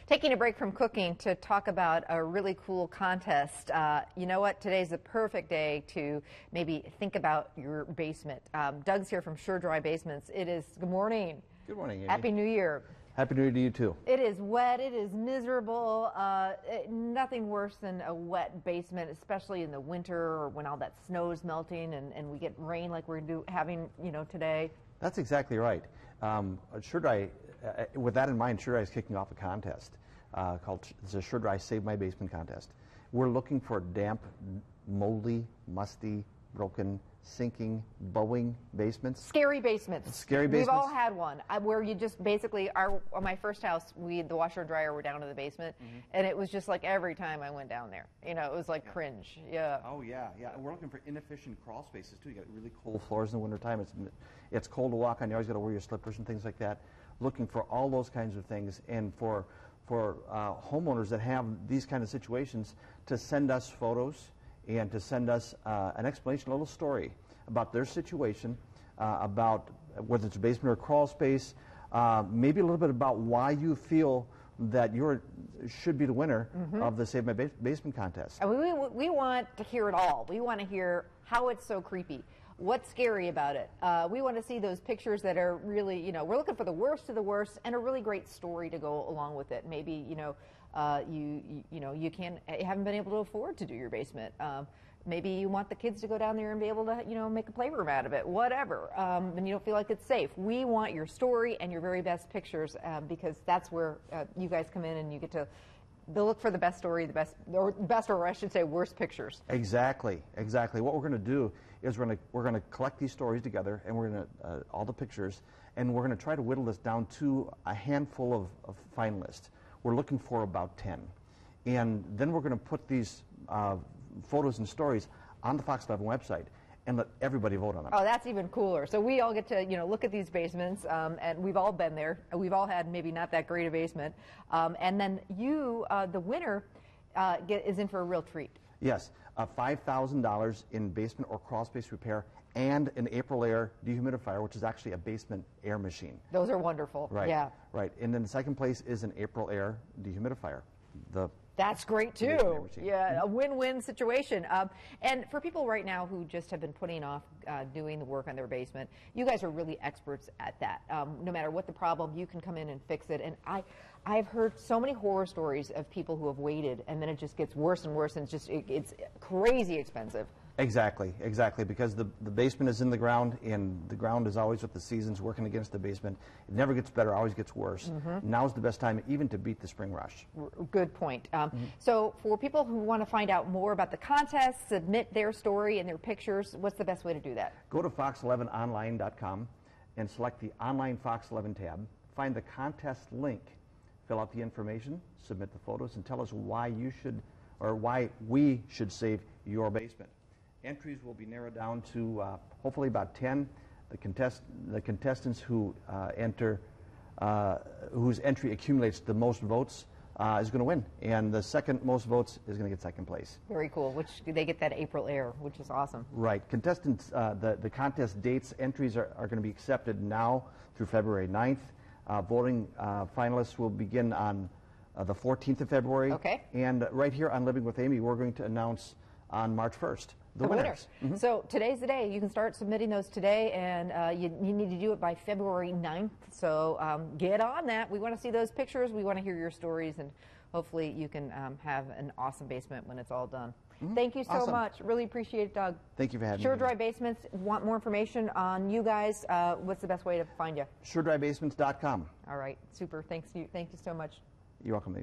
Taking a break from cooking to talk about a really cool contest. You know what? Today's the perfect day to maybe think about your basement. Doug's here from SureDry Basements. It is, good morning. Good morning, Amy. Happy New Year. Happy New Year to you, too. It is wet. It is miserable. Nothing worse than a wet basement, especially in the winter or when all that snow is melting and we get rain like we're having, today. That's exactly right. SureDry, with that in mind, SureDry is kicking off a contest called the SureDry Save My Basement contest. We're looking for damp, moldy, musty, broken, sinking, bowing basements. Scary basements. Scary basements. We've all had one where you just basically, my first house, the washer and dryer were down in the basement, and it was just like every time I went down there, it was like cringe. Yeah. Oh yeah, yeah. And we're looking for inefficient crawl spaces too. You got really cold floors in the wintertime. It's cold to walk on. You always got to wear your slippers and things like that. Looking for all those kinds of things, and for homeowners that have these kind of situations to send us photos and to send us an explanation, a little story about their situation, about whether it's a basement or a crawl space, maybe a little bit about why you feel that you should be the winner of the Save My Basement contest. And we want to hear it all. We want to hear how it's so creepy. What's scary about it? We want to see those pictures that are really, we're looking for the worst of the worst and a really great story to go along with it. Maybe, you haven't been able to afford to do your basement. Maybe you want the kids to go down there and be able to, make a playroom out of it, whatever, and you don't feel like it's safe. We want your story and your very best pictures because that's where you guys come in and you get to look for the best story, or I should say worst pictures. Exactly, exactly. What we're going to do is we're going to collect these stories together, and we're going to all the pictures, and we're going to try to whittle this down to a handful of finalists. We're looking for about 10, and then we're going to put these photos and stories on the Fox 11 website and let everybody vote on them. Oh, that's even cooler. So we all get to, look at these basements, and we've all been there. We've all had maybe not that great a basement. And then you, the winner, is in for a real treat. Yes, $5,000 in basement or crawl space repair and an April Air dehumidifier, which is actually a basement air machine. Those are wonderful. Right. Yeah. Right. And then the second place is an April Air dehumidifier. That's great too. Yeah, a win-win situation. And for people right now who just have been putting off doing the work on their basement, you guys are really experts at that. No matter what the problem, you can come in and fix it. And I've heard so many horror stories of people who have waited, and then it just gets worse and worse, and it's crazy expensive. Exactly, exactly, because the basement is in the ground, and the ground is always with the seasons working against the basement. It never gets better, always gets worse. Now's the best time even to beat the spring rush. Good point. So for people who want to find out more about the contest, submit their story and their pictures, what's the best way to do that? Go to fox11online.com and select the Online Fox 11 tab. Find the contest link, fill out the information, submit the photos, and tell us why you should, or why we should save your basement. Entries will be narrowed down to hopefully about 10. The contestants who enter, whose entry accumulates the most votes is going to win, and the second most votes is going to get second place. Very cool. Which they get that April Air, which is awesome. Right. Contestants, the contest dates, entries are going to be accepted now through February 9th. Voting finalists will begin on the 14th of February. Okay. And right here on Living with Amy, we're going to announce on March 1st. The winners. So today's the day. You can start submitting those today, and you need to do it by February 9th. So get on that. We want to see those pictures. We want to hear your stories, and hopefully you can have an awesome basement when it's all done. Thank you so much. Really appreciate it, Doug. Thank you for having me. SureDry Basements. Want more information on you guys? What's the best way to find you? SureDryBasements.com. All right. Super. Thank you so much. You're welcome, Amy.